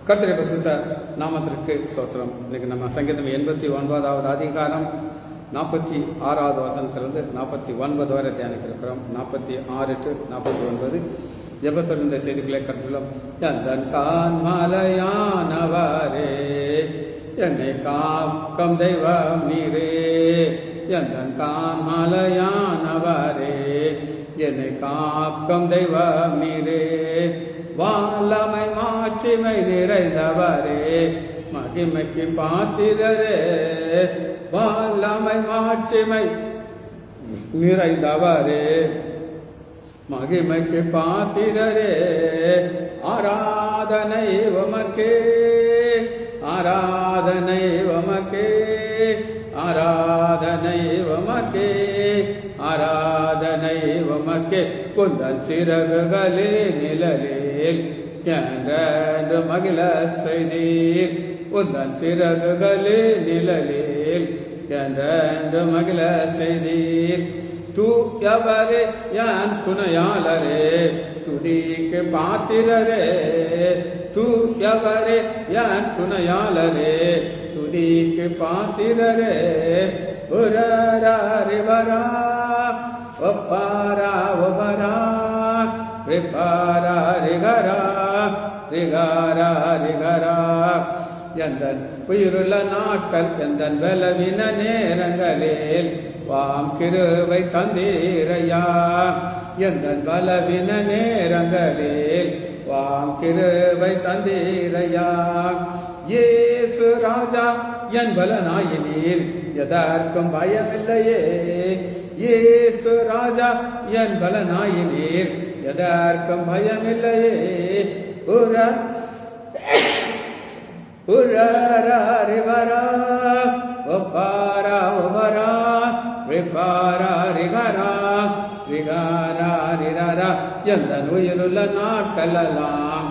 கர்த்தருடைய பரிசுத்த நாமத்திற்கு ஸ்தோத்திரம். இன்னைக்கு நம்ம சங்கீதம் 89வது அதிகாரம் 46வது வசனத்திலிருந்து 49 வரை தியானிக்கிறோம். 46 to 49 ஜெபத்தோடு இந்த செய்திகளை கற்றுள்ளோம். எந்தன் கான்மலையானவரே, என்னை காக்கும் தெய்வம் நீரே. எந்தன் கான்மலையானவரே, என்னை காக்கும் தெய்வம் நீரே. வாலமை மாட்சிமை நிறைந்தவரே, மகிமைக்கு பாத்திரரே. வாலமை மாட்சிமை நிறைந்தவரே, மகிமைக்கு பாத்திரரே. ஆராதனை உமக்கே, ஆராதனை உமக்கே, ஆராதனை உமக்கே, ஆராதனை உமக்கே. குந்தன் சிறகுகளே நிழலில் என்று மகிழ செய்தீர். குந்தன் சிறகுகளே நிழலில் என்று மகிழ செய்தீர். தூயவரே யான் துணையாளரே, துதிக்கு பாத்திரரே. தூயவரே யான் துணையாளரே, துதிக்கு பாத்திரரே. உரரிவரா ஒப்பாரா ஒபரா ரிபாரா ரிகரா ரிகாரா ரிகரா. எந்தன் உயிருள்ள நாட்கள், எந்தன் பலவின நேரங்களில் வாம் கிருபை தந்தீரையா. எந்தன் பலவின நேரங்களில் வாம் கிருபை தந்தீரையா. இயேசு ராஜா என் பலனாயினீர், எதற்கும் பயமில்லையே. இயேசு ராஜா என் பலனாயினீர், எதற்கும் பயமில்லையே. உரரிவரா ஒப்பாரா ஒபரா ரிபாரா ரிகரா ரிகாரா ரிரரா. எந்தன் உயிருள்ள நாட்களெல்லாம்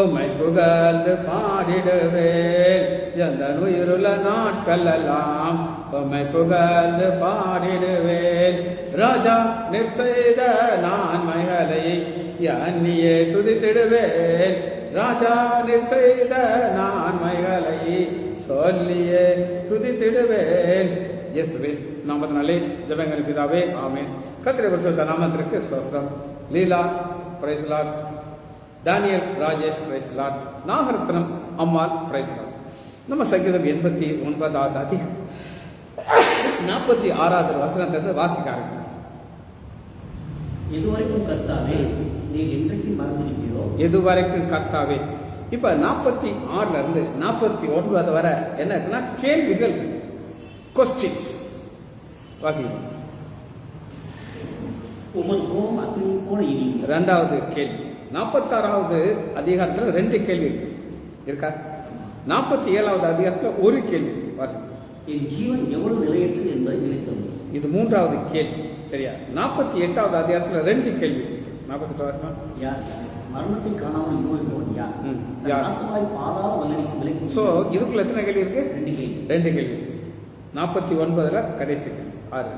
உம்மை புகழ்ந்து பாடிடுவேன். எந்தன் உயிருள்ள நாட்களெல்லாம் உம்மை புகழ்ந்து பாடிடுவேன். ராஜா நிற்செய்த நான்மைகளை எண்ணியே துதித்திடுவேன். ராஜா நிற்செய்த நான்மைகளை சொல்லியே துதித்திடுவேன். இயேசுவின் நாமத்தினாலே ஜெபங்கள் பிதாவே, ஆமென். கர்த்தருடைய பரிசுத்த நாமத்திற்கு ஸ்தோத்திரம். Leela praise lord, Daniel Rajesh praise lord, Nagarathnam அம்மாள் பிரைஸ் லார்ட். நம்ம சங்கீதம் 89வது அதிகாரம் 46வது வசனத்திலிருந்து வாசிக்க ஆரம்பிக்கிறோம். இதுவரைக்கும் கர்த்தாவே நீர் என்றைக்கு மறந்துவிட்டீரோ. எதுவரைக்கும் கர்த்தாவே. இப்ப 46ல இருந்து 49 வரை என்ன இருக்குன்னா கேள்விகள், கொஸ்டின்ஸ் வாசிக்கிறோம். உமது கோபம் அக்னி போல எரியும். இரண்டாவது கேள்வி. 46வது அதிகாரத்துல 2 கேள்வி இருக்கா? 47வது அதிகாரத்துல 1 கேள்வி இருக்கு. வாசிக்கிறோம். என் ஜீவன் எவ்வளவு நிலையற்றது என்பதை நினைத்தோம். இது 3வது கேள்வி. சரியா? 48வது அதிகாரத்துல 2 கேள்வி இருக்கு. 48 வருஷமா யார் மரணத்தை காணாமல் நோய்பவன் யார்? யார்? பாதாள விலை. சோ இதுக்குள்ள எத்தனை கேள்வி இருக்கு? 2 கேள்வி இருக்கு. 49ல கடைசி 6.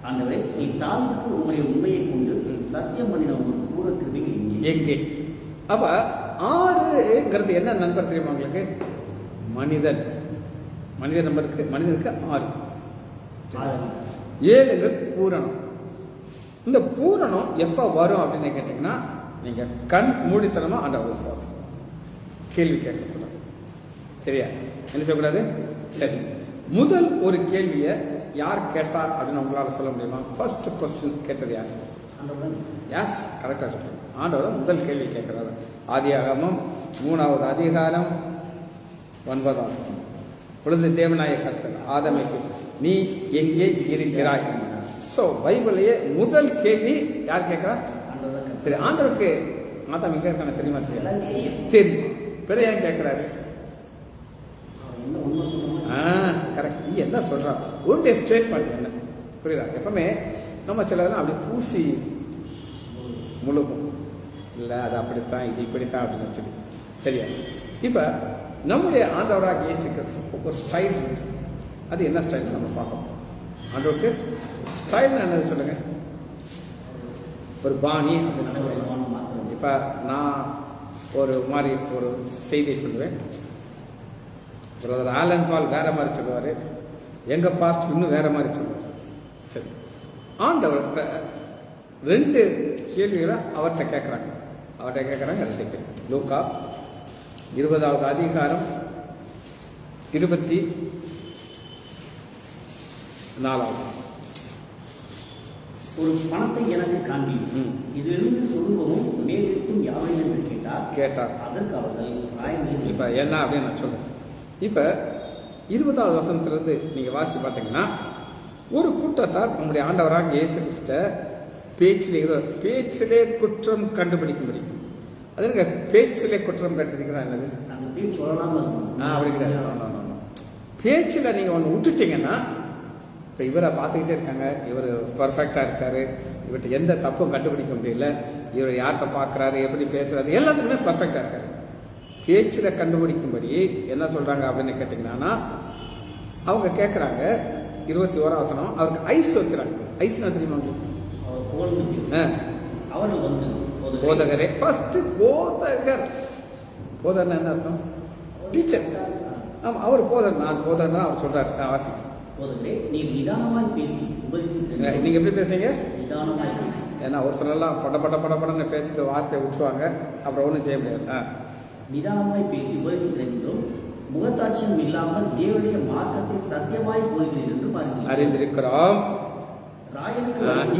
ஆண்டவரே, நீ தாவீதுக்கு உம்முடைய உண்மையை கொண்டு சத்தியம் பண்ணின உங்கள் பூர கிருபைகள் எங்கே? அப்ப 6ங்கிறது என்ன நண்பர் தெரியுமா உங்களுக்கு? மனிதன். மனித நம்பருக்கு, மனிதனுக்கு 6. 7ங்கிறது பூரணம். இந்த பூரணம் எப்ப வரும் அப்படின்னு கேட்டீங்கன்னா, நீங்க கண் மூடித்தனமா ஆண்டவர் விசுவாசம் கேள்வி கேட்கக்கூடாது. சரியா? என்ன சொல்லக்கூடாது? சரி, முதல் ஒரு கேள்வியை யார் கேட்டார் அப்படின்னு உங்களால சொல்ல முடியுமா? ஃபர்ஸ்ட் கொஸ்டின் கேட்டது யார்? எஸ், கரெக்டா சொல்றேன். ஆண்டவர் முதல் கேள்வி கேட்கிறாரு. ஆதியாகமம் 3வது அதிகாரம் 9வது. பொழுது தேவனாய கர்த்தர் ஆதமைக்கு நீ எங்கே இருக்கிறாய்? சோ பைபிளையே முதல் கேள்வி யார் கேட்கிறா? சரி, ஆண்டவருக்கு ஆதாம் எங்க இருக்கான தெரியுமா? தெரியும். பிறகு ஏன் கேட்கிறாரு? கரெக்ட். நீ என்ன சொல்ற? உன்னுடைய ஸ்டேட்மெண்ட் என்ன? புரியுதா? எப்பவுமே நம்ம சிலதெல்லாம் அப்படி பூசி முழுகும். இல்லை அது அப்படித்தான், இது இப்படித்தான் அப்படின்னு வச்சுது. சரியா? இப்ப நம்முடைய ஆண்டவராக இயேசு கிறிஸ்து ஒரு ஸ்டைல் இருந்துச்சு. அது என்ன ஸ்டைல் நம்ம பார்க்கணும். ஆண்டவருக்கு ஸ்டைல் என்னது சொல்லுங்க? ஒரு பாணி அப்படின்னு. இப்போ நான் ஒரு மாதிரி ஒரு செய்தியை சொல்லுவேன். பிரதர் ஆலன் பால் வேற மாதிரி சொல்லுவார், எங்கள் பாஸ்ட் இன்னும் வேற மாதிரி சொல்லுவார். சரி, ஆண்டவர்கிட்ட 2 கேள்விகளை அவர்கிட்ட கேட்குறாங்க. 2 கேள்வி. லூக்கா 20வது அதிகாரம் 24வது. ஒரு பணத்தை எனக்கு காண்பி, இதிலிருந்து சொருபமும் மேலிருக்கும் யாவை என்று கேட்டார். அதற்கு அவர்கள் இப்ப என்ன அப்படின்னு நான் சொல்றேன். இப்ப 20வது வசனத்திலிருந்து நீங்க வாசிச்சு பார்த்தீங்கன்னா, ஒரு கூட்டத்தார் நம்முடைய ஆண்டவராக இயேசு கிறிஸ்ட பேச்சிலே குற்றம் கண்டுபிடிக்கும்படி. அது எனக்கு பேச்சிலே குற்றம் கண்டுபிடிக்கிறா என்னது? அப்படி கிடையாது. பேச்சில் நீங்க ஒன்று விட்டுட்டீங்கன்னா, இப்போ இவரை பார்த்துக்கிட்டே இருக்காங்க, இவர் பர்ஃபெக்டாக இருக்காரு, இவர்கிட்ட எந்த தப்பும் கண்டுபிடிக்க முடியல, இவர் யார்கிட்ட பார்க்குறாரு, எப்படி பேசுறாரு, எல்லாத்துக்குமே பர்ஃபெக்டாக இருக்காரு. பேச்சில் கண்டுபிடிக்கும்படி என்ன சொல்றாங்க அப்படின்னு கேட்டிங்கன்னா, அவங்க கேட்குறாங்க 21வது வசனம், அவருக்கு ஐஸ் வைக்கிறாங்க. ஐஸ்னா தெரியுமா உங்களுக்கு? போதகரே. ஃபர்ஸ்ட் போதகர். போதகர் என்ன அர்த்தம்? டீச்சர். ஆமா, அவர் போதகர். நான் போதகர் தான் அவர் சொல்றாரு. வாசி. நீங்க எப்படி பேசுறீங்க? ஏன்னா ஒரு சிலர்லாம் படன்னு பேசிட்டு வார்த்தையை விட்டுருவாங்க, அப்புறம் ஒன்றும் செய்ய முடியாது. நிதானமாய் பேசி உபதேசிக்கிறோம், முகத்தாட்சியம் இல்லாமல் தேவனுடைய மார்க்கத்தை சத்தியமாய் போகிறீர்கள் என்று அறிந்திருக்கிறோம்.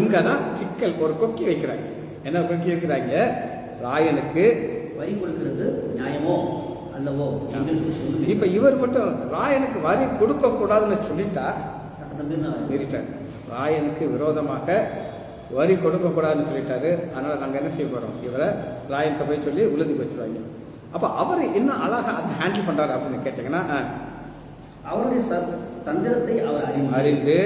இங்கதான் சிக்கல். ஒரு கொக்கி வைக்கிறாங்க. என்ன கொக்கி வைக்கிறாங்க? ராயனுக்கு வரி கொடுக்கிறது நியாயமோ அல்லவோ? இப்ப இவர் மட்டும் ராயனுக்கு வரி கொடுக்க கூடாதுன்னு சொல்லிட்டா, ராயனுக்கு விரோதமாக வரி கொடுக்க கூடாதுன்னு சொல்லிட்டாரு. அதனால நாங்க என்ன செய்ய போறோம்? இவரை ராயன்கிட்ட போய் சொல்லி உழுதி வச்சிருவாங்க. அப்ப அவர் என்ன அழகா அதை ஹேண்டில் பண்றாரு அப்படின்னு கேட்டீங்கன்னா, அவருடைய தந்திரத்தை அவர் அறிந்து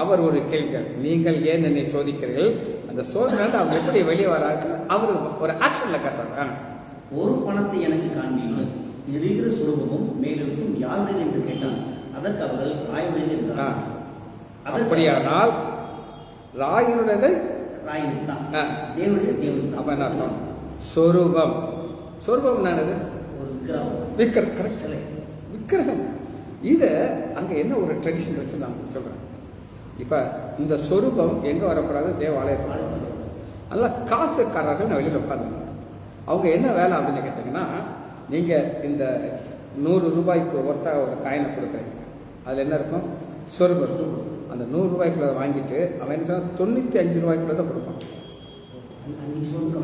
அவர் ஒரு கேள்விக்கார், நீங்கள் ஏன் என்னை சோதிக்கிறீர்கள்? அந்த சோதனை அவர் எப்படி வெளியே வராரு அவர் ஒரு ஆக்ஷன்ல காட்டுறாங்க. ஒரு பணத்தை எனக்கு காண்பீர்கள், இருக்கிற சுரூபமும் மேலிருக்கும் யாருடைய என்று கேட்டான். அதற்கு அவர்கள் ராயனுடைய. அப்படியானால் ராயனுடையதை ராயனுக்கு தான், தேவனுடைய தேவனுக்கு. அப்ப என்ன அர்த்தம்? சொரூபம். சொரூபம் என்னது? ஒரு விக்கிரகம். கரெக்ட். விக்கிரகம். இத அங்க என்ன ஒரு ட்ரெடிஷன் வச்சு நான் சொல்றேன். இப்ப இந்த சொரூபம் எங்க வரக்கூடாது? தேவாலயத்தில். நல்லா காசுக்காரர்கள் நான் வெளியில் உட்காந்துங்க. அவங்க என்ன வேலை அப்படின்னு கேட்டீங்கன்னா, நீங்க இந்த 100 ரூபாய்க்கு ஒருத்தா ஒரு காயினை கொடுக்குறீங்க, அதுல என்ன இருக்கும்? சொரூபம் இருக்கும். அந்த 100 ரூபாய்க்குள்ள வாங்கிட்டு அவன் என்ன சொன்னா 95 ரூபாய்க்குள்ள தான் கொடுப்பான்.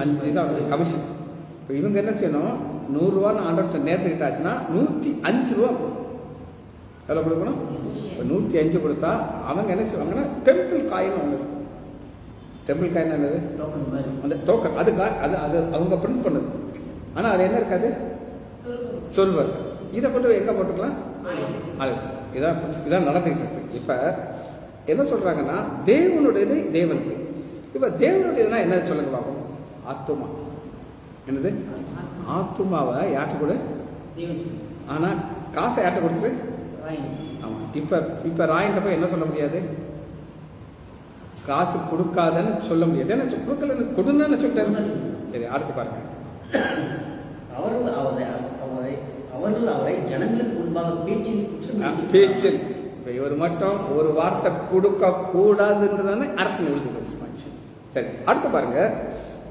5 பைசா கமிஷன். இப்போ இவங்க என்ன செய்யணும்? 100 ரூபான்னு ஆண்டவர்கிட்ட நேர்ந்துக்கிட்டாச்சுன்னா 105 ரூபா எவ்வளோ கொடுக்கணும்? இப்போ 105 கொடுத்தா அவங்க என்ன செய்வாங்கன்னா டெம்பிள் காயின் ஒன்று இருக்கும். டெம்பிள் காயின் என்னது? அந்த டோக்கன். அது அது அவங்க பிரிண்ட் பண்ணுது. ஆனால் அது என்ன இருக்காது? சொருவர். இதை கொண்டு எங்கே போட்டுக்கலாம்? இதான் நடந்துகிட்டு இருக்கு. இப்போ என்ன சொல்றாங்கன்னா, தேவனுடையது தேவனுக்கு. இப்போ தேவனுடையதுனா என்ன சொல்லுங்க பார்ப்போம்? ஆத்துமா. என்னது? ஆத்துமாவை யார்ட்ட கொடு? ஆனால் காசை யார்ட்ட கொடுக்குது? ஆமா. இப்ப ராயன்ட்ட போய் என்ன சொல்ல முடியாது? காசு கொடுக்காதன்னு சொல்ல முடியாது. என்ன கொடுக்கல, கொடுன்னு சொல்லிட்டாரு. சரி, அடுத்து பாருங்க. அவர்கள் அவரை ஜனங்களுக்கு முன்பாக பேச்சில் இவர் மட்டும் ஒரு வார்த்தை கொடுக்க கூடாதுன்றதானே அரசு எழுதி வச்சிருப்பாங்க. சரி, அடுத்து பாருங்க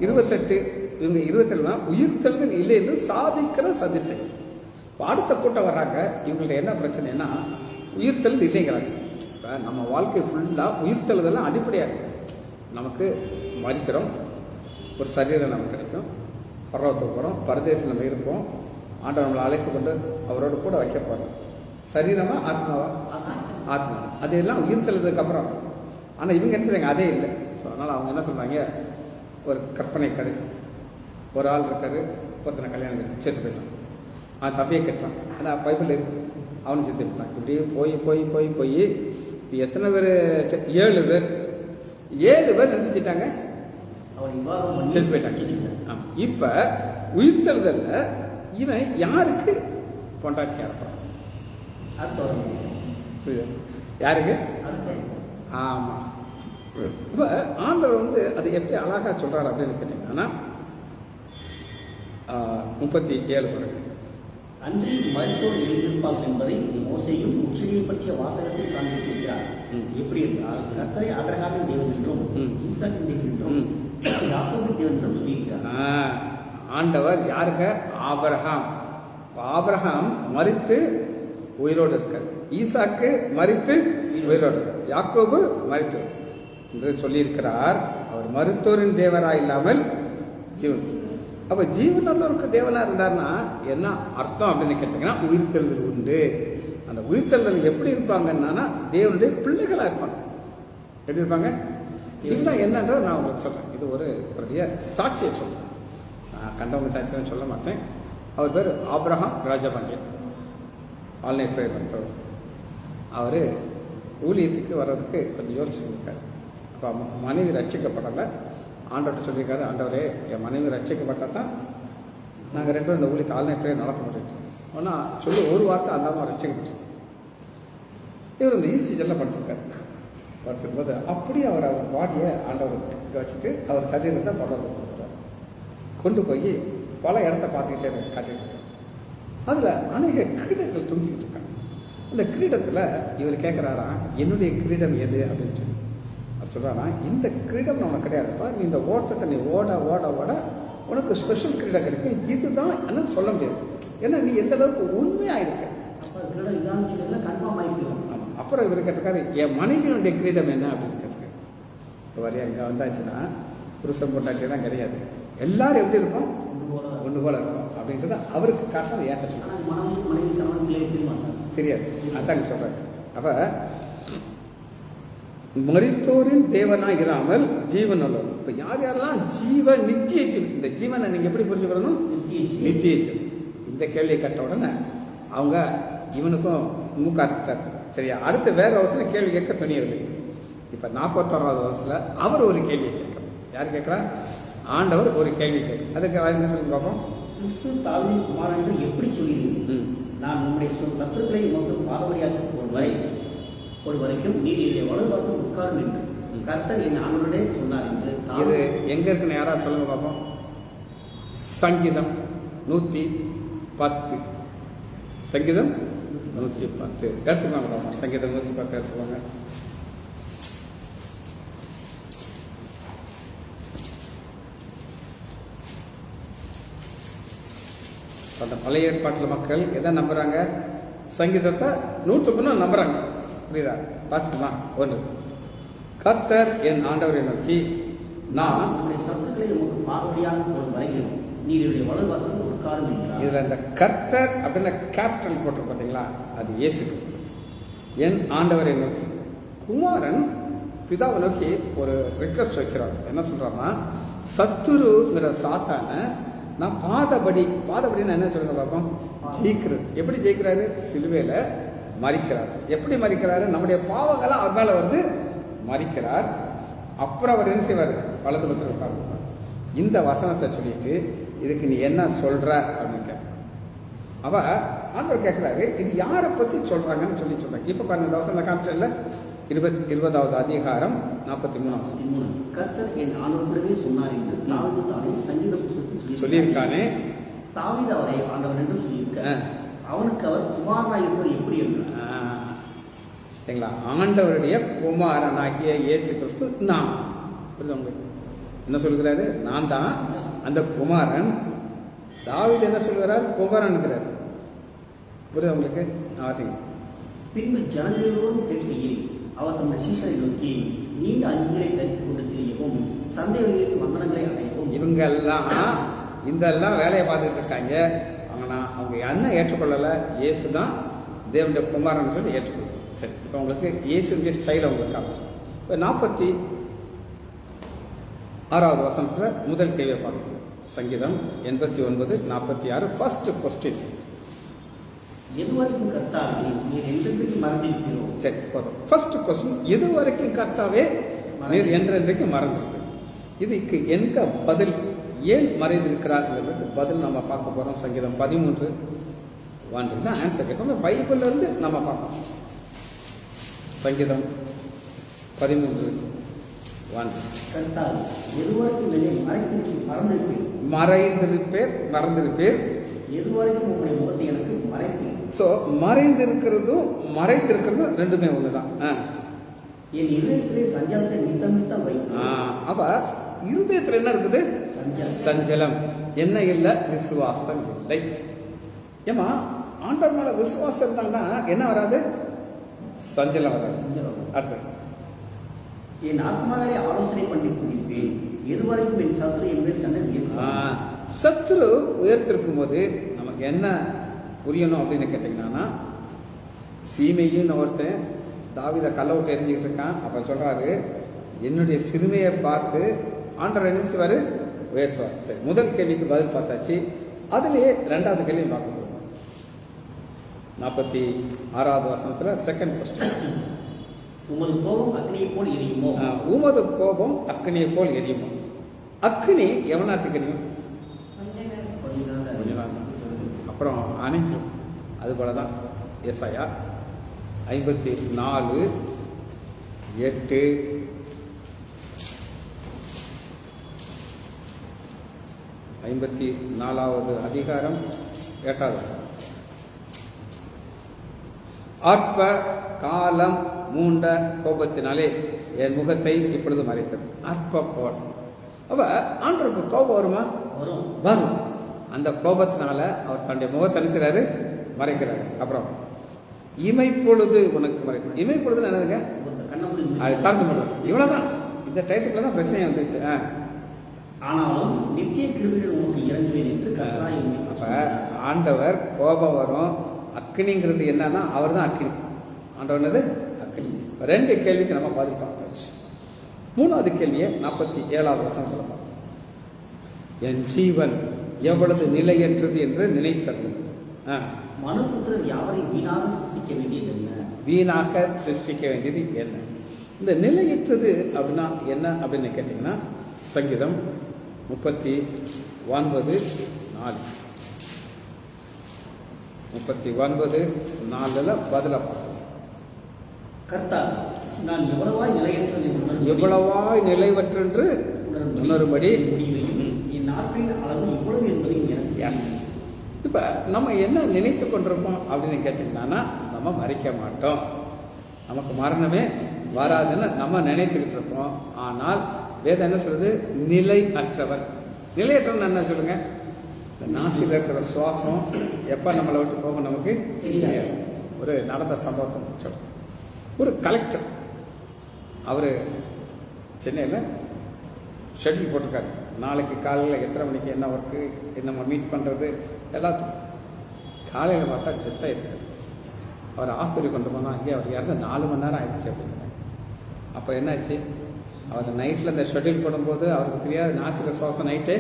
28. இவங்க 27 உயிர்த்தெழுதல் இல்லை என்று சாதிக்கிற சதிசை. அடுத்த கூட்டம் வர்றாங்க. இவங்கள்ட்ட என்ன பிரச்சனைனா உயிர்த்தெழுதல் இல்லைங்கிறாங்க. இப்போ நம்ம வாழ்க்கை ஃபுல்லாக உயிர்த்தெழுதெல்லாம் அடிப்படையாக இருக்கு. நமக்கு மறிக்கிறோம், ஒரு சரீரம் நமக்கு கிடைக்கும், பரலோகத்துக்கு போகிறோம், பரதேசில் நம்ம இருப்போம், ஆண்டவர் நம்மளை அழைத்து கொண்டு அவரோடு கூட வைக்க போகிறோம். சரீரமா ஆத்மாவா? ஆத்மா. அதெல்லாம் உயிர்த்தெழுதுக்கு அப்புறம். ஆனால் இவங்க என்ன செய்றாங்க? அதே இல்லை. ஸோ அதனால் அவங்க என்ன சொல்கிறாங்க, ஒரு கற்பனை கதை. ஒரு ஆள் இருக்காரு, ஒருத்தனை கல்யாணம் பண்ணி சேர்த்து போயிட்டான். அவன் தம்பியை கட்டான். ஆனால் பைபிள் இருக்கு, அவனும் சேர்த்து போயிட்டான். இப்படியே போய் போய் போய் போய் எத்தனை பேர்? 7 பேர். 7 பேர் நினைச்சிட்டாங்க, சேர்த்து போயிட்டாங்க. இப்ப உயிர்த்தெழுதல்ல இவன் யாருக்கு பொண்டாட்டியா இருப்பான்? யாருக்கு? ஆமா. இப்ப ஆண்டவர் அது எப்படி அழகா சொல்றாரு அப்படின்னு கேட்டீங்கன்னா, 37 பிறகு. அன்றி மருத்துவர் எழுந்திருப்பார்கள் என்பதை மோசையும் முற்றியை பற்றிய வாசகத்தில் காண்பித்திருக்கிறார். எப்படி என்றால் கர்த்தரை ஆபிரகாமின் தேவன் என்றும் ஈசாக்கின் தேவன் என்றும் யாக்கோபின் தேவன் என்றும் சொல்லியிருக்கிறார். ஆண்டவர் யாருங்க? ஆபிரகாம். ஆபிரகாம் மரித்து உயிரோடு இருக்கார், ஈசாக்கு மரித்து உயிரோடு இருக்கார், யாக்கோபு மரித்து என்று சொல்லியிருக்கிறார். அவர் மருத்துவரின் தேவரா இல்லாமல் ஜீவன். அப்ப ஜீவனுள்ளவருக்கு தேவனா இருந்தார்னா என்ன அர்த்தம் அப்படின்னு கேட்டீங்கன்னா, உயிர்த்தெழுதல் உண்டு. அந்த உயிர்த்தெழுதல் எப்படி இருப்பாங்கன்னா தேவனுடைய பிள்ளைகளா இருப்பாங்க. எப்படி இருப்பாங்க? இல்லை என்னன்றதை நான் உங்களுக்கு சொல்றேன். இது ஒரு பெரிய சாட்சியை சொல்றேன். நான் கண்டவங்க சாட்சியம் சொல்ல மாட்டேன். அவர் பேர் ஆபிரகாம் ராஜபாண்டியன், ஆன்லைன் ப்ரேயர் பண்ணுறவர். அவர் ஊழியத்துக்கு வர்றதுக்கு கொஞ்சம் யோசிச்சுருக்காரு. அப்போ மனைவி ரட்சிக்கப்படலை. ஆண்டவர்கிட்ட சொல்லியிருக்காரு, ஆண்டவரே என் மனைவி ரட்சிக்கப்பட்டால் தான் நாங்கள் 2 பேரும் இந்த ஊழியத்தை ஆன்லைன் ப்ரேயர் நடத்த முடியும். ஆனால் சொல்லி ஒரு வார்த்தை அந்த அம்மா ரட்சிக்கப்பட்டது. இவர் இந்த ஈசிஜெல்லாம் படுத்திருக்காரு. படுத்துக்கும்போது அப்படியே அவர் பாடியை ஆண்டவருக்கு வச்சுட்டு அவர் சரீரத்தை படுறது கொண்டு போய் பல இடத்த பார்த்துக்கிட்டே காட்டிட்டு இருக்காரு. அதில் அநேக கிரீடங்கள் தூங்கிக்கிட்டு இருக்காங்க. அந்த கிரீடத்தில் இவர் கேட்குறாரா, என்னுடைய கிரீடம் எது அப்படின்னு சொல்லி. அவர் சொல்கிறாரா, இந்த கிரீடம் உனக்கு கிடையாதுப்பா, நீ இந்த ஓட்டத்தை நீ ஓட ஓட ஓட உனக்கு ஸ்பெஷல் கிரீடம் கிடைக்கும், இதுதான் என்னன்னு சொல்ல முடியாது. ஏன்னா நீ எந்த அளவுக்கு உண்மையாக இருக்க. அப்புறம் இவர் கேட்டிருக்காரு, என் மனைவியினுடைய கிரீடம் என்ன அப்படின்னு கேட்டிருக்காரு. வரையா இங்கே வந்தாச்சுன்னா புருஷன் பொண்டாட்டி தான் கிடையாது, எல்லாரும் எப்படி இருக்கும்? ஒன்று போல இருக்கும் அப்படின்றது அவருக்கு காரணம். ஏற்ற சொல்ல தெரியாது, அதாங்க சொல்றாங்க. அப்ப மரித்தோரின் தேவனா இராமல் ஜீவன் உள்ளவர். இப்ப யார் யாரெல்லாம் ஜீவ நித்திய ஜீவன், இந்த ஜீவனை நீங்க எப்படி புரிஞ்சுக்கணும்? நித்திய ஜீவன். இந்த கேள்வியை கட்ட உடனே அவங்க இவனுக்கும் மூக்க அறுத்துட்டாரு. சரியா? அடுத்து வேற ஒருத்தர் கேள்வி கேட்க துணியவில்லை. இப்ப 41வது வருஷத்துல அவர் ஒரு கேள்வியை கேட்கணும். யார் கேட்கிறா? ஆண்டவர் ஒரு கேள்வி கேட்க. அதுக்கு என்ன சொல்லி பார்ப்போம். கிறிஸ்து தாவீதின் குமாரன் என்று எப்படி சொல்கிறீர்கள்? நான் உங்களுடைய சத்துருக்களை உமக்கு பாதவழியாக ஒரு வரைக்கும் நீர் என்னுடைய வலதுவாசல் உட்காரும் என்று கர்த்தர் என் ஆண்டவரே சொன்னார் என்று. இது எங்க இருக்குன்னு யாராவது சொல்லுங்க பார்ப்போம். சங்கீதம் 110. சங்கீதம் 110 எடுத்துக்கோங்க பார்ப்போம். சங்கீதம் 110 எடுத்துக்கோங்க. அந்த பழைய ஏற்பாட்டில் மக்கள் எதை நம்புறாங்க? சங்கீதத்தை 100% நம்புறாங்க. புரியுதா? வாசிக்குமா? 1. கர்த்தர் என் ஆண்டவரை நோக்கி, நான் சத்துருக்களை உமக்கு பாதவழியாக போடும் வரைக்கும் நீருடைய வலதுவாசல் உட்காரும் என்றார். இதுல இந்த கர்த்தர் அப்படின்னு கேபிட்டல் போட்டு பார்த்தீங்களா, அது இயேசு கிறிஸ்து. என் ஆண்டவரை நோக்கி, குமாரன் பிதாவை நோக்கி ஒரு ரிக்வெஸ்ட் வைக்கிறார். என்ன சொல்றாருன்னா, சத்துருங்கிற சாத்தான நான் பாதபடின்னு என்ன சொல்லுங்க பார்ப்போம். ஜெயிக்கிறது. எப்படி ஜெயிக்கிறாரு? சிலுவையில மரிக்கிறார். எப்படி மரிக்கிறாரு? நம்முடைய பாவங்களை அவர் மேல வந்து மரிக்கிறார். அப்புறம் அவர் என்ன செய்வார்? வலது பசங்க உட்கார்ந்து இந்த வசனத்தை சொல்லிட்டு இதுக்கு நீ என்ன சொல்ற அப்படின்னு கேட்க. அவ ஆண்டவர் கேட்கிறாரு, இது யாரை பத்தி சொல்றாங்கன்னு சொல்றாங்க. இப்ப பாருங்க, இந்த வசனம் காமிச்சல 20வது அதிகாரம் 43வது வசனம். கர்த்தர் என் ஆண்டவரே சொன்னார் என்று தாவீது தானே சங்கீத புத்தகத்தில் சொல்லியிருக்கானே. தாவீது அவரை ஆண்டவர் என்று சொல்லியிருக்கார். அவனுக்கு அவர் குமாரனாய் இருப்பது எப்படி என்று. சரிங்களா? ஆண்டவருடைய குமாரனாகிய இயேசு கிறிஸ்து நான். என்ன சொல்கிறாரு? நான் தான் அந்த குமாரன். தாவீது என்ன சொல்கிறார்? குமாரன்கிறார். புரியுது உங்களுக்கு? ஆசைங்க. பின்பு ஜனங்களோடும் கேட்கையில் அவர் தம்முடைய சீஷரை நோக்கி, நீண்ட அங்கிகளை தரித்துக் கொண்டு திரியவும் சந்தைகளில் வந்தனங்களை அடையவும். இவங்கெல்லாம் இதெல்லாம் வேலையை பார்த்துட்டு இருக்காங்க. அவங்க என்ன ஏற்றுக்கொள்ளலை? இயேசு தான் தேவனுடைய குமாரன் சொல்லி ஏற்றுக்கொள்ள. சரி, இப்போ உங்களுக்கு இயேசுடைய ஸ்டைலை உங்களுக்கு காமிச்சோம். இப்போ 46வது வசனத்தில் முதல் கேள்வியை பார்க்கணும். சங்கீதம் 89:46 ஃபர்ஸ்ட் கொஸ்டின். எதுவரைக்கும் கர்த்தாவே நீர் என்றென்றைக்கு மறந்திருக்கிறோம். சரி, போதும். ஃபர்ஸ்ட் கொஸ்டின், எது வரைக்கும் கர்த்தாவே நீர் என்றென்றைக்கு மறந்திருக்கிறோம். இதுக்கு எங்க பதில்? ஏன் மறைந்திருக்கிறார்கள் பதில் நம்ம பார்க்க போறோம். சங்கீதம் 13:1 தான் ஆன்சர் கேட்கும். பைபிள்ல இருந்து நம்ம பார்ப்போம். சங்கீதம் 13:1. கர்த்தாவே எதுவரைக்கும் மறைந்திருக்கிறேன் மறந்திருப்பேர். எதுவரைக்கும் உங்களுடைய முகத்தை எனக்கு மறைப்பேன். ஸோ மறைந்திருக்கிறதும் மறைத்திருக்கிறதும் ரெண்டுமே ஒண்ணுதான். என் இதயத்திலே சஞ்சலத்தை நித்தம் வைத்து. அப்ப இருதயத்துல என்ன இருக்குது? சஞ்சலம். என்ன இல்லை? விசுவாசம் இல்லை. ஏமா ஆண்டவர் மேல விசுவாசம் இருந்தாங்கன்னா என்ன வராது? சஞ்சலம் வராது. அடுத்தது, என் ஆத்மாவை ஆலோசனை பண்ணி கொண்டிருப்பேன். எதுவரைக்கும் என் சத்துரு என் மேல் தன்னை சத்துரு உயர்த்திருக்கும் போது நமக்கு என்ன புரியணும் அப்படின்னு கேட்டீங்கன்னா, சீமையும் ஒருத்தன் தாவீதை கல்லை விட்டு எரிஞ்சுக்கிட்டு இருக்கான். அப்ப சொல்றாரு, என்னுடைய சிறுமையை பார்த்து ஆண்டவர் என்ன செய்வாரு? உயர்த்துவார். சரி, முதல் கேள்விக்கு பதில் பார்த்தாச்சு. அதுலயே ரெண்டாவது கேள்வி பார்க்க போறோம். 46வது வசனத்துல செகண்ட் கொஸ்டின். உமது கோபம் அக்னியை போல் எரியுமோ? உமது கோபம் அக்னியை போல் எரியுமோ? அக்னி எவனாத்துக்கு எரியும்? கொஞ்ச நாள் அப்புறம் அணைஞ்சிடும். அது போலதான் ஏசாயா 54:8 54வது அதிகாரம் 8வது. அற்ப காலம் மூண்ட கோபத்தினாலே என் முகத்தை இப்பொழுது மறைத்தது. அற்ப கோபம். அப்ப ஆண்டவருக்கு கோபம் வருமா? வரும். அந்த கோபத்தினால அவர் தன்னுடைய முகத்தை அனுசுறாரு, மறைக்கிறாரு. அப்புறம் இமைப்பொழுது உனக்கு மறைக்கும். இமைப்பொழுது என்னதுங்க? இவ்வளவுதான். இந்த டயத்துக்குள்ள தான் பிரச்சனை வந்துச்சு. ஆனாலும் நித்திய கிருபைகள் உனக்கு இறங்குவேன் என்று. அப்ப ஆண்டவர் கோபம் வரும். அக்னிங்கிறது என்னன்னா அவர் தான் அக்னி. ஆண்டவர் என்னது? அக்னி. ரெண்டு கேள்விக்கு நம்ம பதில் பார்த்தாச்சு. மூணாவது கேள்வியை 47வது வசனத்துல பார்த்தோம். என் ஜீவன் எவ்வளவு நிலையற்றது என்று நினைத்தது. மனுபுத்திரர் யாவரையும் வீணாக சிருஷ்டிக்க வேண்டியது என்ன? வீணாக சிருஷ்டிக்க வேண்டியது என்ன? இந்த நிலையற்றது அப்படின்னா என்ன அப்படின்னு கேட்டீங்கன்னா, சங்கீதம் 39:4 39:4 பதில பார்த்தோம். கர்த்தர் நான் எவ்வளவாய் நிலைவற்றென்று உணரும்படி என் நாட்களின் அளவு இவ்வளவு என்பதை. இப்ப நம்ம என்ன நினைத்து கொண்டிருப்போம் அப்படின்னு கேட்டீங்கன்னா, நம்ம மறிக்க மாட்டோம். நமக்கு மரணமே வராதுன்னு நம்ம நினைத்துக்கிட்டு இருப்போம். ஆனால் வேதம் என்ன சொல்றது? நிலை அற்றவர். நிலையற்றவன் என்ன சொல்லுங்க? இந்த நாசில இருக்கிற சுவாசம் எப்ப நம்மளை விட்டு போகும் நமக்கு தெரியாது. ஒரு நடந்த சம்பவத்தை சொல்றேன். ஒரு கலெக்டர், அவரு சென்னையில் ஷெட்யூல் போட்டிருக்காரு. நாளைக்கு காலையில் எத்தனை மணிக்கு என்ன ஒர்க்கு, நம்ம மீட் பண்ணுறது எல்லாத்துக்கும். காலையில் பார்த்தா டெத்தாக இருக்காரு. அவர் ஆஸ்பத்திரி கொண்டு போனால் அங்கே அவர் இறந்து 4 மணி நேரம் ஆயிடுச்சு அப்படின்னாங்க. அப்போ என்னாச்சு? அவர் நைட்டில் இந்த ஷெட்யூல் போடும்போது அவருக்கு தெரியாது நாசில சுவாசம் நைட்டே.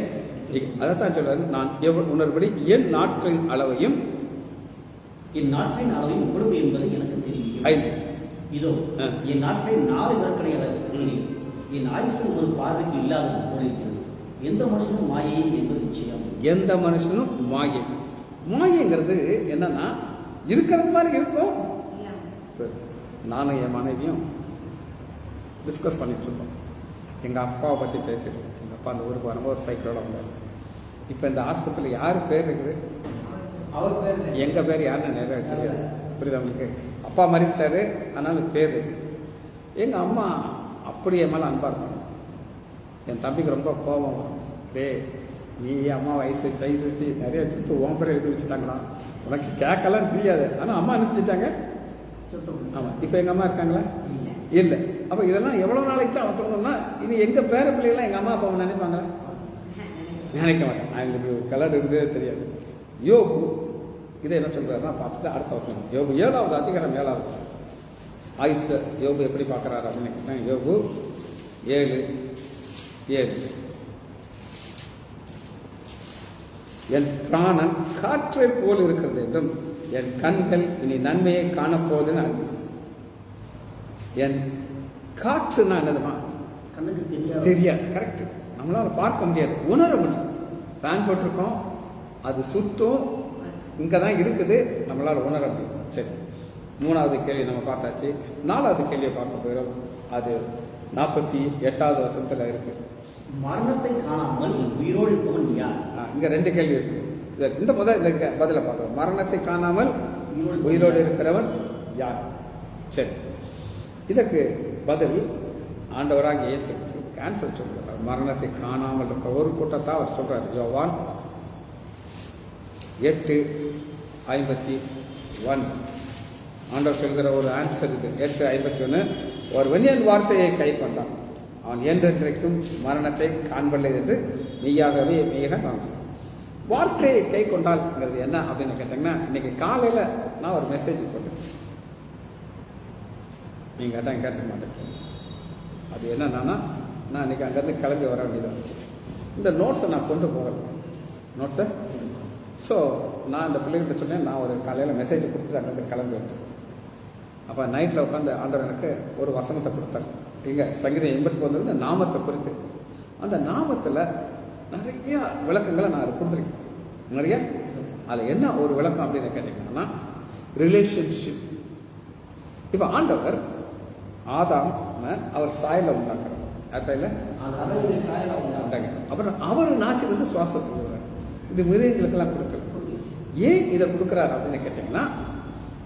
அதைத்தான் சொல்றாரு, நான் உணர்படி என் நாட்களின் அளவையும் இவ்வளவு என்பது எனக்கு தெரியும். 5 இதோ என் நாட்களில் 4 விரக்கடை அளவு. என் ஆயுசு ஒரு பார்வைக்கு இல்லாத இருக்கிறது. எந்த மனுஷனும் மாயை என்பது நிச்சயம். எந்த மனுஷனும் மாயை. மாயைங்கிறது என்னன்னா, இருக்கிறது மாதிரி இருக்கும். நானும் என் மனைவியும் டிஸ்கஸ் பண்ணிட்டு இருக்கோம். எங்கள் அப்பாவை பற்றி பேசிட்டு. எங்கள் அப்பா அந்த ஊருக்கு வரும்போது ஒரு சைக்கிளோட வந்தார். இப்போ இந்த ஆஸ்பத்திரியில் யார் பேர் இருக்குது? அவர் பேர். எங்கள் பேர் யாருன்னு நிறைய தெரியாது. புரியுது உங்களுக்கு? அப்பா மறிச்சிட்டாரு, அதனால பேர். எங்கள் அம்மா அப்படி என் மேலே அன்பா இருக்கும். என் தம்பிக்கு ரொம்ப கோபம் வரும். நீ அம்மா வயசு வச்சு நிறைய சுத்து ஓம்பரை எழுதி வச்சுட்டாங்களா, உனக்கு கேட்கலாம் தெரியாது. ஆனால் அம்மா அனுப்பிச்சிட்டாங்க. ஆமாம். இப்போ எங்கள் அம்மா இருக்காங்களா? இல்லை. அப்போ இதெல்லாம் எவ்வளோ நாளைக்கு தான் வளர்த்துக்கணும்னா, இனி எங்கள் பேர பிள்ளைகள்லாம் எங்கள் அம்மா அப்பாவை நினைப்பாங்களா? நினைக்க மாட்டேன். அவங்களுக்கு கலர் இருந்ததே தெரியாது. யோபு இதை என்ன சொல்றாருன்னா பார்த்துட்டு அடுத்த வருஷம் யோபு 7வது அதிகாரம் 7வது ஆயுசு யோபு எப்படி பார்க்குறாரு அப்படின்னு கேட்டேன். யோபு 7:7 என் பிராணன் காற்றை போல் இருக்கிறது என்றும் என் கண்கள் இனி நன்மையை காணப்போகுதுன்னு அறிவு. என் காற்றுன்னா என்னதுமா? கண்ணுக்கு தெரியாது. கரெக்ட். நம்மளால பார்க்க முடியாது, உணர முடியும். ஃபேன் போட்டிருக்கோம், அது சுத்தம் இங்கே தான் இருக்குது, நம்மளால் உணர முடியும். சரி, 3வது கேள்வி நம்ம பார்த்தாச்சு. 4வது கேள்வியை பார்க்க போயிடும். அது 48வது வசனத்தில் இருக்கு. மரணத்தை காணாமல் உயிரோடு இருப்பவன் யார்? இங்க 2 கேள்வி இருக்கு. இந்த பதில பார்க்கலாம். மரணத்தை காணாமல் உயிரோடு இருக்கிறவன் யார்? சரி, இதற்கு பதில் ஆண்டவராக இயேசு ஆன்சர் சொல்றார். மரணத்தை காணாமல் இருக்க ஒரு கூட்டத்தை அவர் சொல்றார். யோவான் 8:51 ஆண்டவர் சொல்கிற ஒரு ஆன்சர் இது. 8:51 ஒருவன் என் வார்த்தையை கை கொண்டான் அவன் என்றென்றைக்கும் மரணத்தை காண்பதில்லை என்று மெய்யாகவே மெய்யாக நான் சொல்றேன். வார்த்தையை கை கொண்டால்ங்கிறது என்ன அப்படின்னு கேட்டீங்கன்னா, இன்னைக்கு காலையில் நான் ஒரு மெசேஜ் போட்டேன். நீங்கள் கேட்க மாட்டேன். அது என்னன்னா, நான் இன்னைக்கு அங்கேருந்து கிளம்பி வர வேண்டியதாக இருந்துச்சு. இந்த நோட்ஸை நான் கொண்டு போகல. நோட்ஸை ஸோ நான் இந்த பிள்ளைகிட்ட சொன்னேன், நான் ஒரு காலையில் மெசேஜ் கொடுத்துட்டு அங்கேருந்து கிளம்பி வந்துட்டேன். அப்போ நைட்டில் உட்காந்து ஆண்டவர் எனக்கு ஒரு வசனத்தை கொடுத்தார். இங்கே சங்கீதம் 89 நாமத்தை குறித்து. அந்த நாமத்தில் நிறைய விளக்கங்களை நான் கொடுத்துருக்கேன். நிறைய அதில் என்ன ஒரு விளக்கம் அப்படின்னு கேட்டிங்கன்னா, ரிலேஷன்ஷிப். இப்போ ஆண்டவர் ஆதாம் அவர் சாயலை உண்டாக்குறார். சாயல உண்டாக்கிட்டார். அப்புறம் அவர் நாசி வந்து சுவாசத்தை கொடுக்குறார். இது மிருகங்களுக்கெல்லாம் கொடுக்குறாரு. ஏன் இதை கொடுக்குறாரு அப்படின்னு கேட்டிங்கன்னா,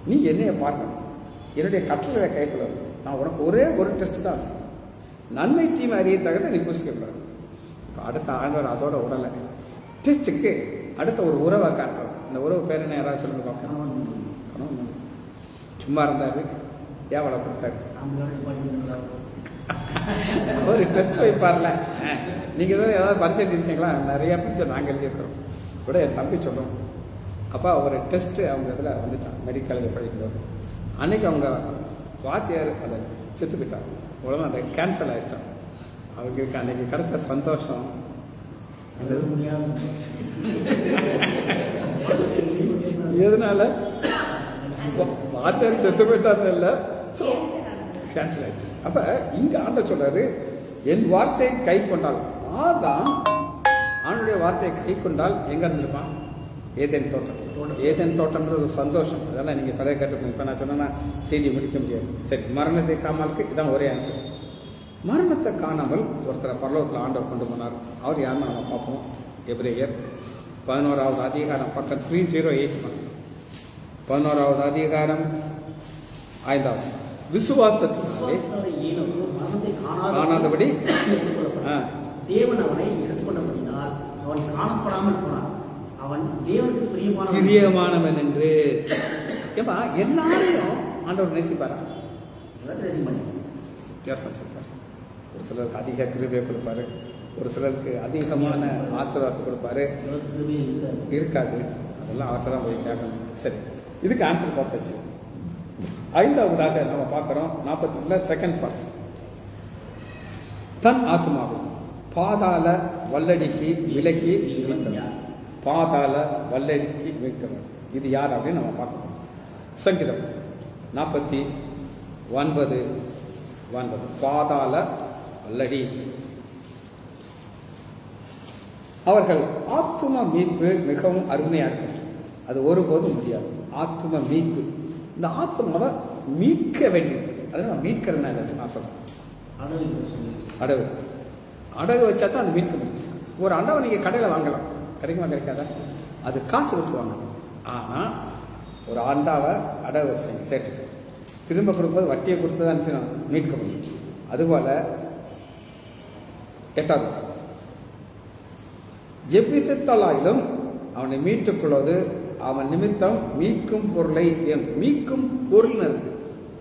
நீ என்னைய பார்க்கணும், என்னுடைய கட்டளையை கைக்குள்ள நான் உனக்கு ஒரே ஒரு டெஸ்ட் தான், நன்மை தீமை அறிய தகுந்த நீ புசிக்கக்கூடாது. இப்போ அடுத்த ஆண்டவர் அதோட உடலை டெஸ்ட்டுக்கு அடுத்த ஒரு உறவை காட்டுறோம். இந்த உறவு பேர் என்ன, யாராவது சொல்லுங்க பார்க்கணும். சும்மா இருந்தாரு, ஏவலை கொடுத்தாரு. ஒரு டெஸ்ட் வைப்பார்ல. நீங்கள் தான் ஏதாவது பரிச்சை இருக்கீங்களா? நிறைய பரிச்சை நாங்கள் எழுதியிருக்கிறோம். கூட என் தம்பி சொல்கிறோம். அப்போ ஒரு டெஸ்ட்டு அவங்க இதில் வந்துச்சான், மெடிக்கலில் படிக்கும்போது. அன்னைக்கு அவங்க வாத்தியார் அதை செத்து போயிட்டாங்க. உடனே அதை கேன்சல் ஆகிடுச்சான். அவங்களுக்கு அன்னைக்கு கிடைச்ச சந்தோஷம் எதனால வாத்தியார் செத்து போயிட்டாரு இல்லை, ஸோ கேன்சல் ஆயிடுச்சு. அப்ப இங்க ஆண்டவர் சொல்றாரு, என் வார்த்தையை கை கொண்டால். ஆதாம் ஆண்டுடைய வார்த்தையை கை கொண்டால் எங்க இருந்திருப்பான்? ஏதேன் தோட்டம். ஏதேன் தோட்டம்ன்றது சந்தோஷம். அதெல்லாம் நீங்க பழைய கேட்டு. இப்ப நான் சொன்னா செய்தி முடிக்க முடியாது. சரி, மரணத்தை காணாமலுக்கு இதான் ஒரே ஆன்சர். மரணத்தை காணாமல் ஒருத்தரை பரலோகத்தில் ஆண்டவர் கொண்டு போனார். அவர் யாருன்னு நம்ம பார்ப்போம். எபிரேயர் 11வது அதிகாரம் பக்கம் 308. 11வது அதிகாரம் 5வது விசுவாசத்தினாலே காணாதபடி தேவன் அவனை எடுத்துக்கொண்டபடினால் அவன் காணப்படாமல் போனான். அவன் தேவனுக்கு பிரியமானவன் என்று. ஏப்பா எல்லாரையும் ஆண்டவர் நேசிப்பாரா? வித்தியாசம் சொல்வார். ஒரு சிலருக்கு அதிக கிருபையை கொடுப்பாரு, ஒரு சிலருக்கு அதிகமான ஆசீர்வாதத்தை கொடுப்பாரு. இருக்காது, அதெல்லாம் அவர்கிட்ட தான் போய் கேட்கணும். சரி, இதுக்கு ஆன்சர் பார்த்தாச்சு. 5வதாக நம்ம பார்க்கிறோம் 42 செகண்ட் பார்ட். தன் ஆத்மாவை பாதாள வல்லடிக்கு விலக்கி பாதாள வல்லடிக்கு மீட்கிறோம். இது யார் அப்படின்னு நம்ம பார்க்கணும். சங்கீதம் 49:9 பாதாள வல்லடி. அவர்கள் ஆத்தும மீட்பு மிகவும் அருமையாக இருக்கும். அது ஒருபோதும் முடியாது. ஆத்தும மீட்பு, இந்த ஆத்மாவை மீட்க வேண்டியது. அதை நம்ம மீட்கிறதுனா நான் சொல்றேன். அடகு அடகு வச்சா தான் அது மீட்க முடியும். ஒரு அண்டவை நீங்கள் கடையில் வாங்கலாம், கிடைக்குமா கிடைக்காதா? அது காசு கொடுத்து வாங்கணும். ஆனால் ஒரு அண்டாவை அடகு வச்சு சேர்த்துட்டு திரும்ப கொடுக்கும்போது வட்டியை கொடுத்து தான் மீட்க முடியும். அதுபோல் 8வது எவ்விதத்தாலும் அவனை மீட்டுக் கொள்வது அவன் நிமித்தம் மீட்கும் பொருளை. மீட்கும் பொருள் இருக்கு.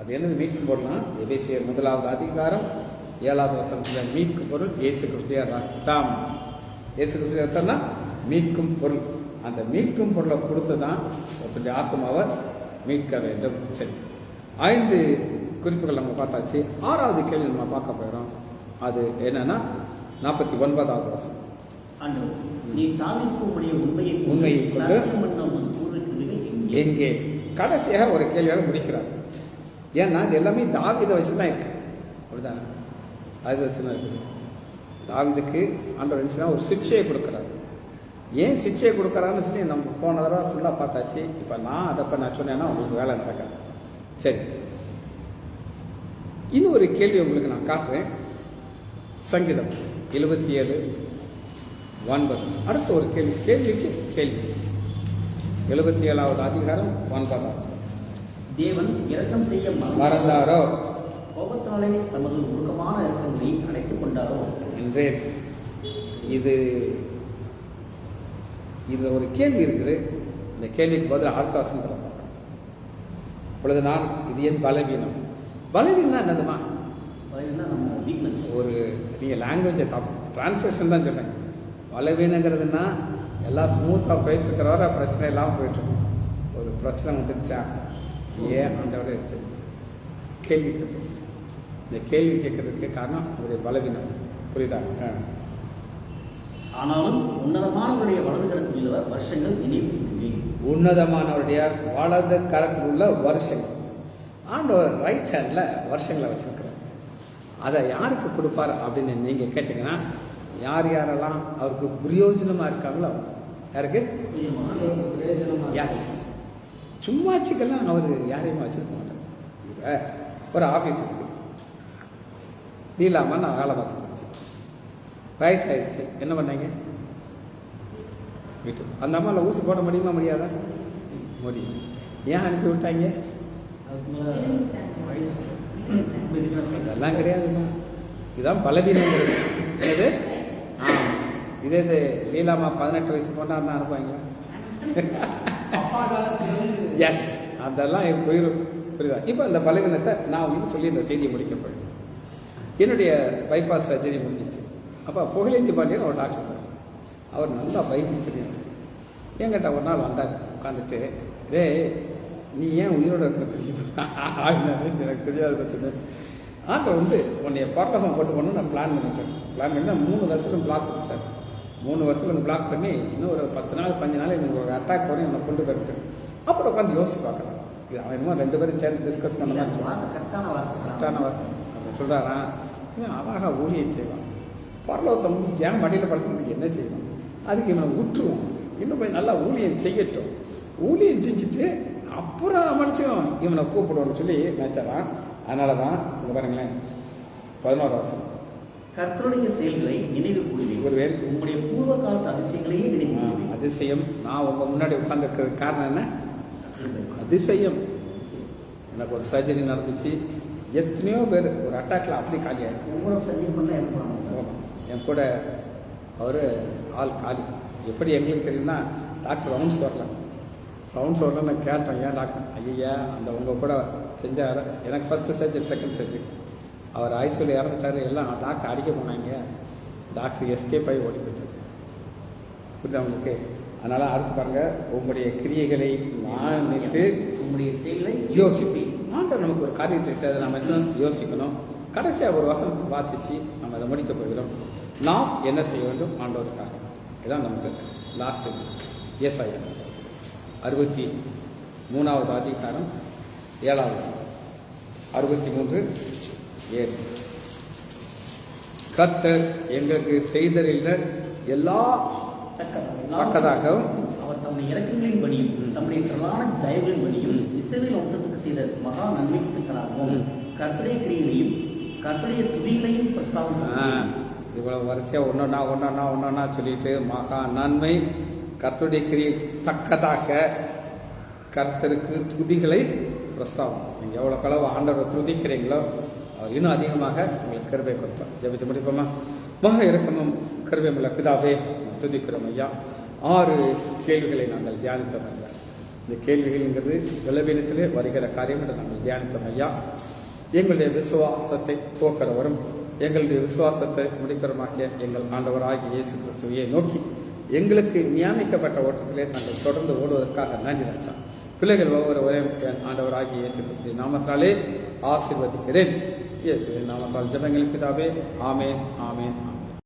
அது என்னது மீட்கும் பொருள்னா, எபேசியர் 1வது அதிகாரம் 7வது வசனத்தில் மீட்கும் பொருள் இயேசு கிறிஸ்துவின் ரத்தம். இயேசு கிறிஸ்துவின் ரத்தம்னா மீட்கும் பொருள். அந்த மீட்கும் பொருளை கொடுத்து தான் ஒருத்தருடைய ஆத்மாவை மீட்க வேண்டும். சரி, 5 குறிப்புகள் நம்ம பார்த்தாச்சு. 6வது கேள்வி நம்ம பார்க்க போகிறோம். அது என்னன்னா 49வது வசனம். உண்மையை கொண்டு எங்கே? கடைசியாக ஒரு கேள்வியோட முடிக்கிறார். ஏன்னா இது எல்லாமே தாவீதை வச்சு தான் இருக்கு. அப்படிதானே? அது வச்சு தான் இருக்கு. தாவீதுக்கு ஆண்டவர் ஒரு சிக்ஷையை கொடுக்குறாரு. ஏன் சிக்ஷையை கொடுக்குறாருன்னு சொல்லி நம்ம போன தடவை ஃபுல்லாக பார்த்தாச்சு. இப்போ நான் சொன்னேன்னா உங்களுக்கு வேலை நடக்காது. சரி, இன்னும் ஒரு கேள்வி உங்களுக்கு நான் காட்டுறேன். சங்கீதம் 77:9. அடுத்த ஒரு கேள்வி, கேள்விக்கு கேள்வி. 77வது அதிகாரம் 9. தேவன் இரக்கம் செய்ய மறந்தாரோ? கோபத்தாலே தமது உருக்கமான இரக்கங்களை அடைத்துக் கொண்டாரோ என்றேன். இதுல ஒரு கேள்வி இருக்குது. இந்த கேள்விக்கு பதில் ஆர்காசம் தர பொழுது நான் இது ஏன் பலவீனம்? பலவீனம் என்னதுமா? நம்ம வீக்னஸ். ஒரு நீங்கள் லாங்குவேஜை டிரான்ஸ்லேஷன் தான் சொல்றேன். பலவீனங்கிறதுனா எல்லாம் ஸ்மூத்தாக போயிட்டு இருக்கிறவரை பிரச்சனை இல்லாமல் போயிட்டு இருக்கும். ஒரு பிரச்சனை வந்துருச்சா ஏன் ஆண்டவரை இருந்துச்சு கேள்வி கேட்கும். இந்த கேள்வி கேட்கறதுக்கு காரணம் அவருடைய பலவீனம். புரியுதா? ஆனாலும் உன்னதமானவருடைய வலது கரத்தில் உள்ள வருஷங்கள் நினைவு. உன்னதமானவருடைய வலது கரத்தில் உள்ள வருஷங்கள், ஆண்டவர் ரைட் ஹேண்டில் வருஷங்களை வச்சிருக்கிறார். அதை யாருக்கு கொடுப்பார் அப்படின்னு நீங்கள் கேட்டிங்கன்னா, யார் யாரெல்லாம் அவருக்கு பிரயோஜனமாக இருக்காங்களோ, யாருக்கு எஸ் சும்மாச்சுக்கெல்லாம் அவர் யாரையுமே வச்சிருக்க மாட்டார். இப்போ ஒரு ஆஃபீஸ் இருக்கு, நீலாமல் நான் வேலை பார்த்துட்டு இருந்துச்சு, வயசாயிடுச்சு, என்ன பண்ணீங்க? வீட்டு அந்த அம்மாவில் ஊசி போட முடியுமா முடியாதா? முடியும். ஏன் அனுப்பி விட்டாங்க? அதெல்லாம் கிடையாதுமா. இதுதான் பலவீனங்கிறது. என்னது? இதே இது லீலாமா 18 வயசு போட்டா தான் அனுப்புவாங்க. எஸ், அதெல்லாம் போயிடும். புரியுதா? இப்போ இந்த பலவீனத்தை நான் உங்களுக்கு சொல்லி இந்த செய்தியை முடிக்க போயிடுவேன். என்னுடைய பைபாஸ் சர்ஜரி முடிஞ்சிச்சு. அப்போ புகழேந்தி பாண்டியன் ஒரு டாக்டர், அவர் நல்லா பைபிள் தெரியும். என்கிட்ட ஒரு நாள் வந்தார், உட்காந்துட்டு, ரே நீ ஏன் உயிரோட இருக்க எனக்கு தெரியாது. ஆண்டவர் உன்னைய பரலோகம் போட்டு போகணும்னு நான் பிளான் பண்ணிட்டேன். பிளான் பண்ணி 3 வருஷம் பிளாக் கொடுத்தார். 3 வருஷம் பிளாக் பண்ணி இன்னும் ஒரு 10 நாள் 5 நாள் எனக்கு ஒரு அட்டாக் வரையும் என்னை கொண்டு போயிட்டு அப்புறம் உட்காந்து யோசிச்சு பார்க்கலாம். இது அவன் என்னமோ 2 பேரும் சேர்ந்து டிஸ்கஸ் பண்ணலாம். கரெக்டான வார்த்தை அப்படின்னு சொல்கிறாரான். இவன் அழகாக ஊழியம் செய்வான். பரலோகத்தை ஏன் மடியில் படுத்துறதுக்கு என்ன செய்வான்? அதுக்கு இவனை விட்டுருவோம், இன்னும் போய் நல்லா ஊழியம் செய்யட்டும். ஊழியம் செஞ்சுட்டு அப்புறம் மனுஷன் இவனை கூப்பிடுவோம்னு சொல்லி நினைச்சாரான். அதனால தான் இங்கே பாருங்களேன், 11 வருஷம் கர்த்தருடைய செயல்களை நினைவு கூறுவேன், உங்களுடைய பூர்வ காலத்து அதிசயங்களையே நினைவு. அதிசயம். நான் உங்க முன்னாடி உட்கார்ந்துருக்கிறது காரணம் என்ன? அதிசயம். எனக்கு ஒரு சர்ஜரி நடந்துச்சு. எத்தனையோ பேர் ஒரு அட்டாக்ல அப்படி காலியாயிருக்கு. ஒவ்வொரு சர்ஜரி பண்ண என் கூட அவர் ஆள் காலி. எப்படி எங்களுக்கு தெரியும்னா, டாக்டர் ரவுண்ட்ஸ் வரலாம். ரவுண்ட்ஸ் வரலாம். நான் கேட்டேன், ஏன் டாக்டர்? ஐயா, அந்த உங்கள் கூட செஞ்சார். எனக்கு ஃபஸ்ட்டு சர்ஜரி, செகண்ட் சர்ஜரி. அவர் ஐசியூவில் இறந்துட்டாரு. எல்லாம் டாக்டர் அடிக்க போனாங்க. டாக்டர் எஸ்கேப் ஆகி ஓடி போயிட்டார். புரியுது அவங்களுக்கு? அதனால் அடுத்து பாருங்கள், உங்களுடைய கிரியைகளை நான் நினைத்து உங்களுடைய செயலை யோசிப்பேன். ஆண்டவர் நமக்கு ஒரு காரியத்தை செய்ய நம்ம யோசிக்கணும். கடைசியாக ஒரு வசனத்தை வாசித்து நம்ம அதை முடிக்க போகிறோம். நாம் என்ன செய்ய வேண்டும் ஆண்டவருக்காக? இதுதான் நமக்கு லாஸ்ட். ஏசாயா 63வது அதிகாரம் 7வது 63:7. கர்த்தர் எங்களுக்கு செய்தறிந்த எல்லா பக்கதாகவும் அவர் தம்முடைய இறக்கங்களின் படியும் தம்முடைய திரளான தயவுகளின் படியும் இஸ்ரவேல் வம்சத்துக்கு செய்த மகா நன்மைகளுக்காகவும் கர்த்தருடைய கிரியைகளையும் கர்த்தருடைய துதிகளையும் பிரஸ்தாபம். இவ்வளவு வரிசையாக ஒன்றொன்னா சொல்லிட்டு, மகா நன்மை, கர்த்தருடைய கிரியை தக்கதாக கர்த்தருக்கு துதிகளை பிரஸ்தாபம். நீங்கள் எவ்வளோ களவு ஆண்டவரை துதிக்கிறீங்களோ அவர் இன்னும் அதிகமாக உங்களுக்கு கிருபை கொடுத்தார். ஜெபிச்சு முடிப்போமா? மகா இரக்கமும் கிருபையும் உள்ள பிதாவே, துதிக்கிறோம் ஐயா. 6 கேள்விகளை நாங்கள் தியானித்தோம் ஐயா. இந்த கேள்விகள்ங்கிறது பலவீனத்திலே வருகிற காரியம் என்று நாங்கள் தியானித்தோம் ஐயா. எங்களுடைய விசுவாசத்தை துவக்கிறவரும் எங்களுடைய விசுவாசத்தை முடிக்கிறோமாகிய எங்கள் ஆண்டவராகிய இயேசு கிறிஸ்துவையை நோக்கி எங்களுக்கு நியமிக்கப்பட்ட ஓட்டத்திலே நாங்கள் தொடர்ந்து ஓடுவதற்காக நன்றி நினைச்சோம். பிள்ளைகள் ஒவ்வொருவரையும் என் ஆண்டவராகிய இயேசு கிறிஸ்துவின் நாமத்தாலே ஆசீர்வதிக்கிறேன். இயேசுவின் நாமத்தால் ஜெபங்கள் பிதாவே. ஆமேன், ஆமேன், ஆமேன்.